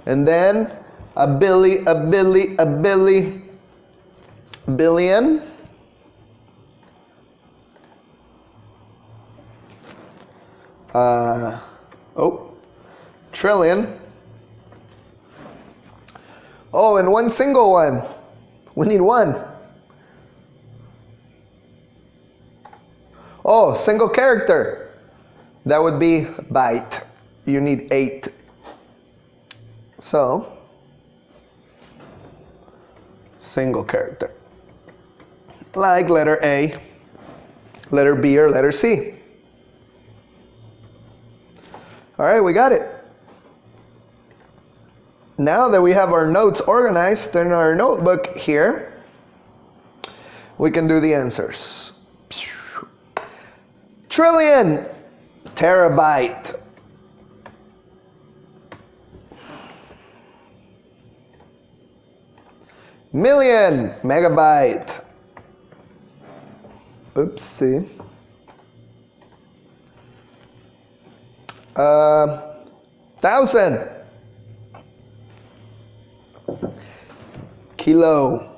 And then a billion. Trillion. Oh, and one single one. We need one. Oh, single character. That would be byte. You need 8. So, single character. Like letter A, letter B, or letter C. All right, we got it. Now that we have our notes organized in our notebook here, we can do the answers. Trillion, terabyte. Million, megabyte. Oopsie. Thousand. Kilo.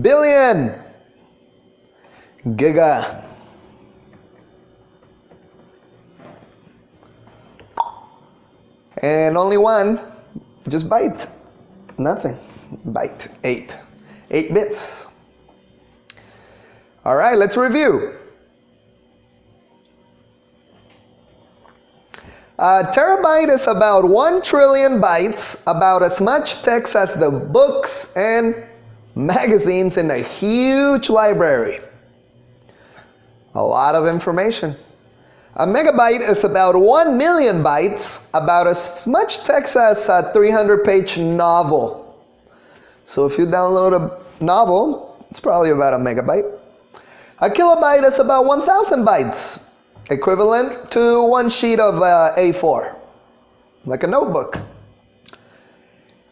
Billion. Giga. And only one, just byte. Nothing. Byte. 8. 8 bits. All right, let's review. A terabyte is about 1 trillion bytes, about as much text as the books and magazines in a huge library. A lot of information. A megabyte is about 1 million bytes, about as much text as a 300-page novel. So if you download a novel, it's probably about a megabyte. A kilobyte is about 1,000 bytes, equivalent to 1 sheet of A4, like a notebook.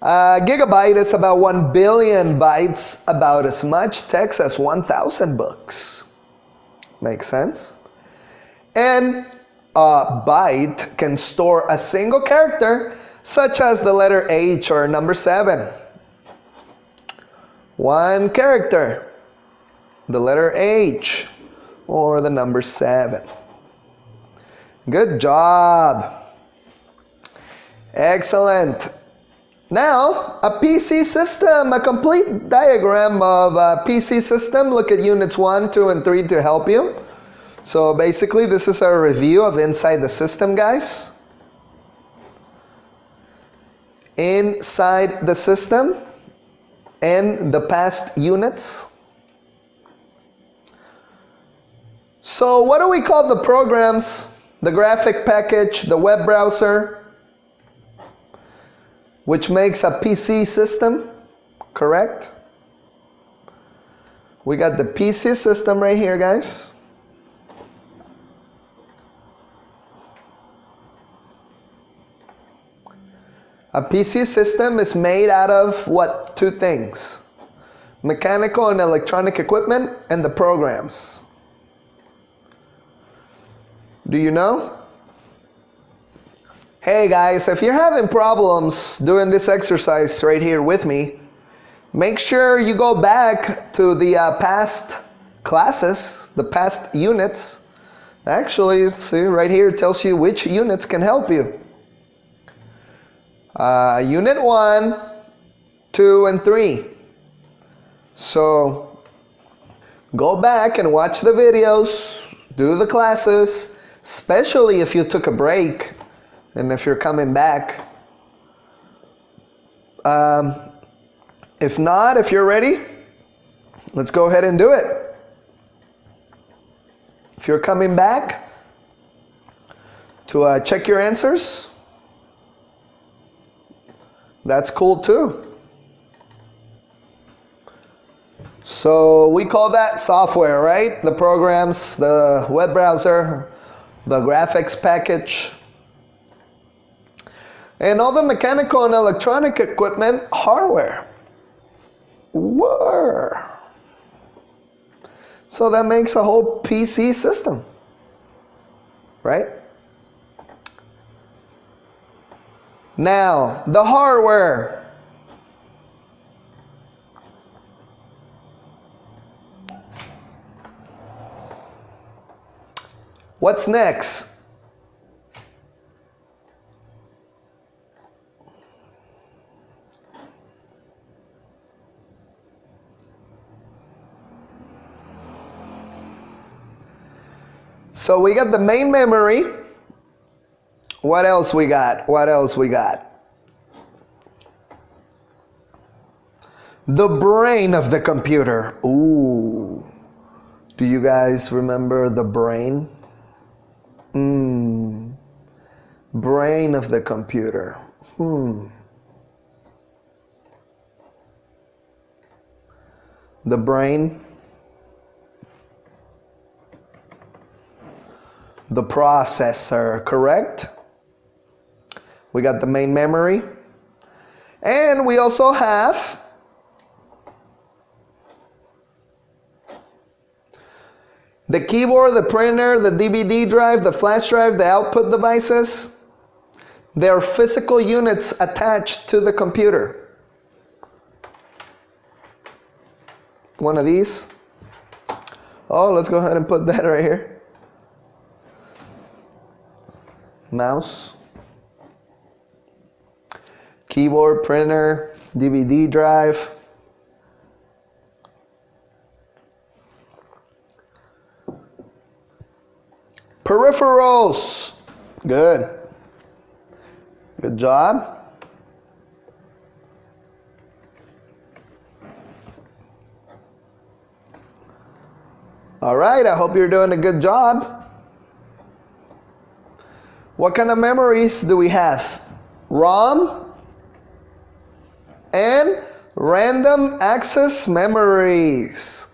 A gigabyte is about 1 billion bytes, about as much text as 1,000 books. Makes sense? And a byte can store a single character, such as the letter H or number 7. 1 character, the letter H or the number 7. Good job. Excellent. Now, a PC system, a complete diagram of a PC system. Look at units 1, 2, and 3 to help you. So basically, this is a review of inside the system, guys. Inside the system and the past units. So what do we call the programs? The graphic package, the web browser, which makes a PC system, correct? We got the PC system right here, guys. A PC system is made out of what? 2 things. Mechanical and electronic equipment and the programs. Do you know? Hey guys, if you're having problems doing this exercise right here with me, make sure you go back to the past classes, the past units. Actually, see right here, it tells you which units can help you. Unit 1, 2, and 3. So go back and watch the videos, do the classes, especially if you took a break and if you're coming back. If not, if you're ready, let's go ahead and do it. If you're coming back to check your answers, that's cool too. So we call that software, right? The programs, the web browser, the graphics package, and all the mechanical and electronic equipment, hardware. So that makes a whole PC system. right? Now, the hardware. What's next? So we got the main memory. What else we got? What else we got? The brain of the computer. Ooh. Do you guys remember the brain? Brain of the computer. The brain. The processor, correct? We got the main memory. And we also have the keyboard, the printer, the DVD drive, the flash drive, the output devices. They are physical units attached to the computer. One of these. Oh, let's go ahead and put that right here. Mouse, keyboard, printer, DVD drive. Peripherals. Good. Good job. All right, I hope you're doing a good job. What kind of memories do we have? ROM and random access memories.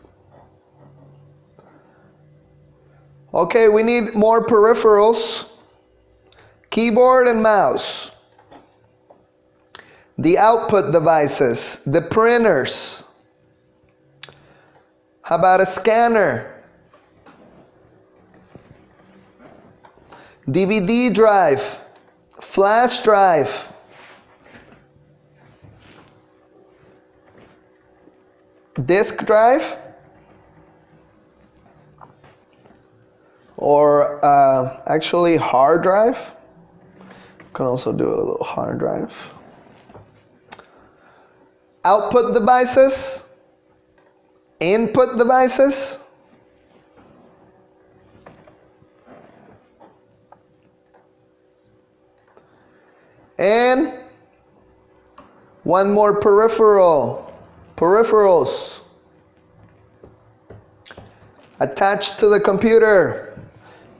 Okay, we need more peripherals. Keyboard and mouse. The output devices, the printers. How about a scanner? DVD drive, flash drive, disk drive, or actually hard drive. You can also do a little hard drive. Output devices, input devices. And one more peripherals attached to the computer.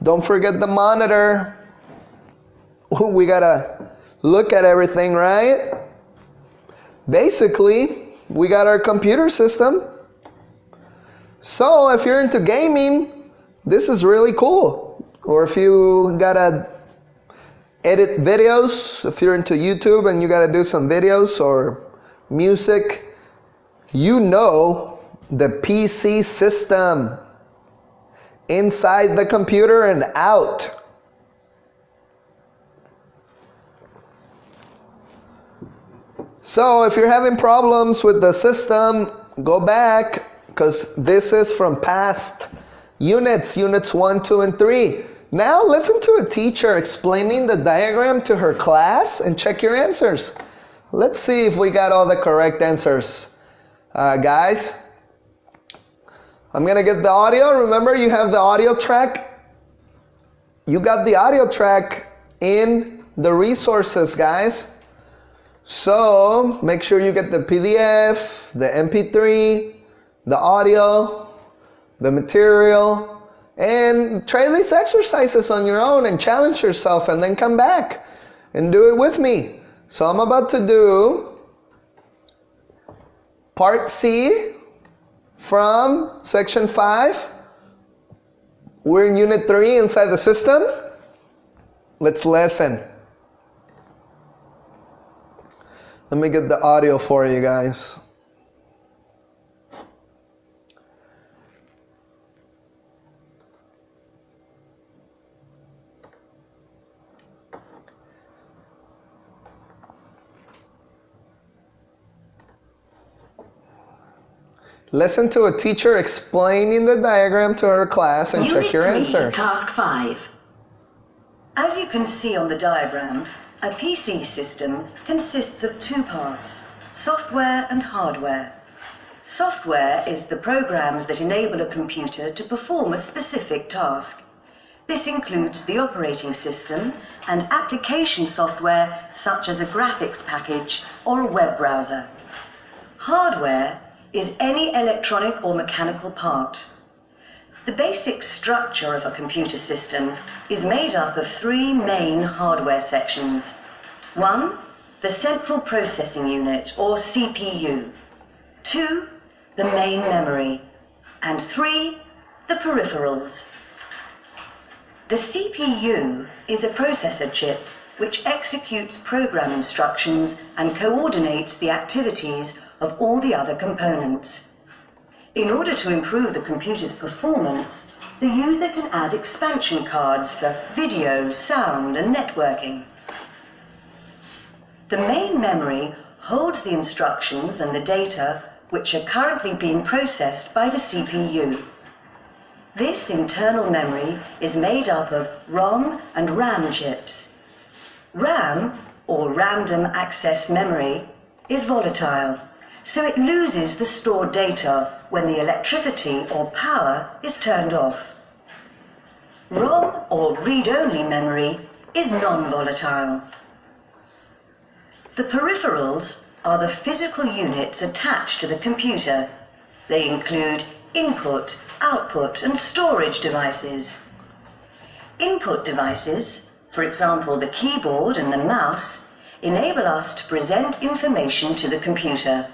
Don't forget the monitor. We gotta look at everything, right? Basically, we got our computer system. So if you're into gaming, this is really cool. Or if you gotta edit videos, if you're into YouTube and you gotta do some videos or music, you know the PC system inside the computer and out. So if you're having problems with the system, go back, because this is from past units 1, 2, and 3. Now listen to a teacher explaining the diagram to her class and check your answers. Let's see if we got all the correct answers. Guys, I'm going to get the audio. Remember, you have the audio track. You got the audio track in the resources, guys. So make sure you get the PDF, the MP3, the audio, the material. And try these exercises on your own and challenge yourself, and then come back and do it with me. So I'm about to do part C from section 5. We're in unit 3 inside the system. Let's listen. Let me get the audio for you guys. Listen to a teacher explaining the diagram to her class and check your Unit 3, answer. Task 5. As you can see on the diagram, a PC system consists of two parts, software and hardware. Software is the programs that enable a computer to perform a specific task. This includes the operating system and application software such as a graphics package or a web browser. Hardware is any electronic or mechanical part. The basic structure of a computer system is made up of three main hardware sections. 1. The central processing unit, or CPU. 2. The main memory. And 3. The peripherals. The CPU is a processor chip which executes program instructions and coordinates the activities of all the other components. In order to improve the computer's performance, the user can add expansion cards for video, sound, and networking. The main memory holds the instructions and the data which are currently being processed by the CPU. This internal memory is made up of ROM and RAM chips. RAM, or random access memory, is volatile, so it loses the stored data when the electricity or power is turned off. ROM, or read-only memory, is non-volatile. The peripherals are the physical units attached to the computer. They include input, output, and storage devices. Input devices, for example the keyboard and the mouse, enable us to present information to the computer.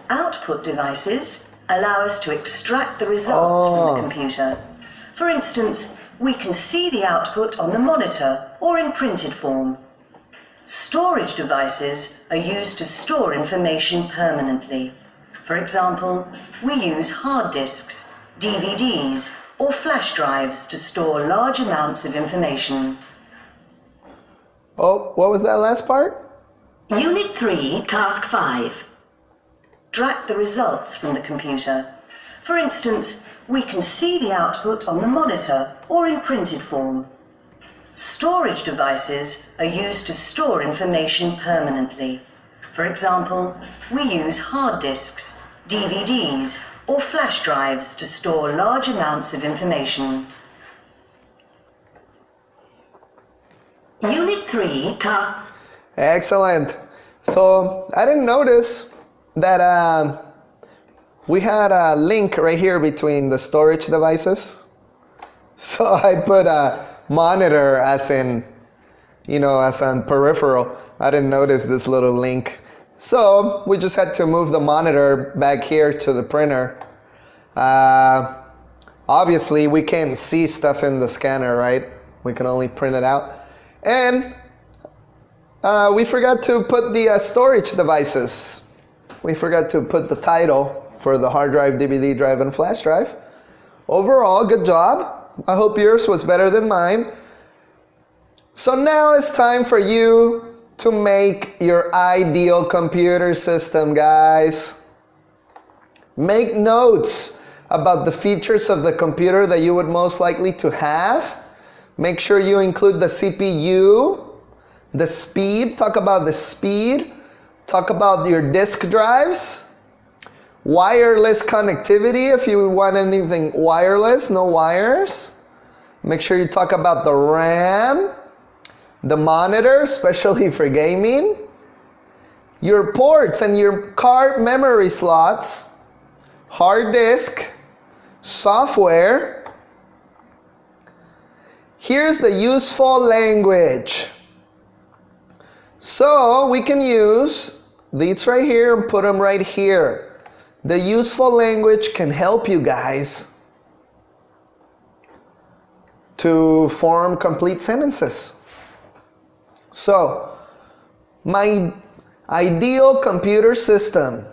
Output devices allow us to extract the results from the computer. For instance, we can see the output on the monitor or in printed form. Storage devices are used to store information permanently. For example, we use hard disks, DVDs, or flash drives to store large amounts of information. Oh, what was that last part? Unit 3, Task 5. Extract the results from the computer. For instance, we can see the output on the monitor or in printed form. Storage devices are used to store information permanently. For example, we use hard disks, DVDs, or flash drives to store large amounts of information. Unit 3, Task... Excellent. So I didn't notice that we had a link right here between the storage devices. So I put a monitor as in, as a peripheral. I didn't notice this little link. So we just had to move the monitor back here to the printer. Obviously, we can't see stuff in the scanner, right? We can only print it out. And we forgot to put the storage devices. We forgot to put the title for the hard drive, DVD drive, and flash drive. Overall, good job. I hope yours was better than mine. So now it's time for you to make your ideal computer system, guys. Make notes about the features of the computer that you would most likely to have. Make sure you include the CPU, the speed, talk about the speed, talk about your disk drives, wireless connectivity if you want anything wireless, no wires. Make sure you talk about the RAM, the monitor, especially for gaming, your ports and your card memory slots, hard disk, software. Here's the useful language. So we can use these right here and put them right here. The useful language can help you guys to form complete sentences. So, my ideal computer system.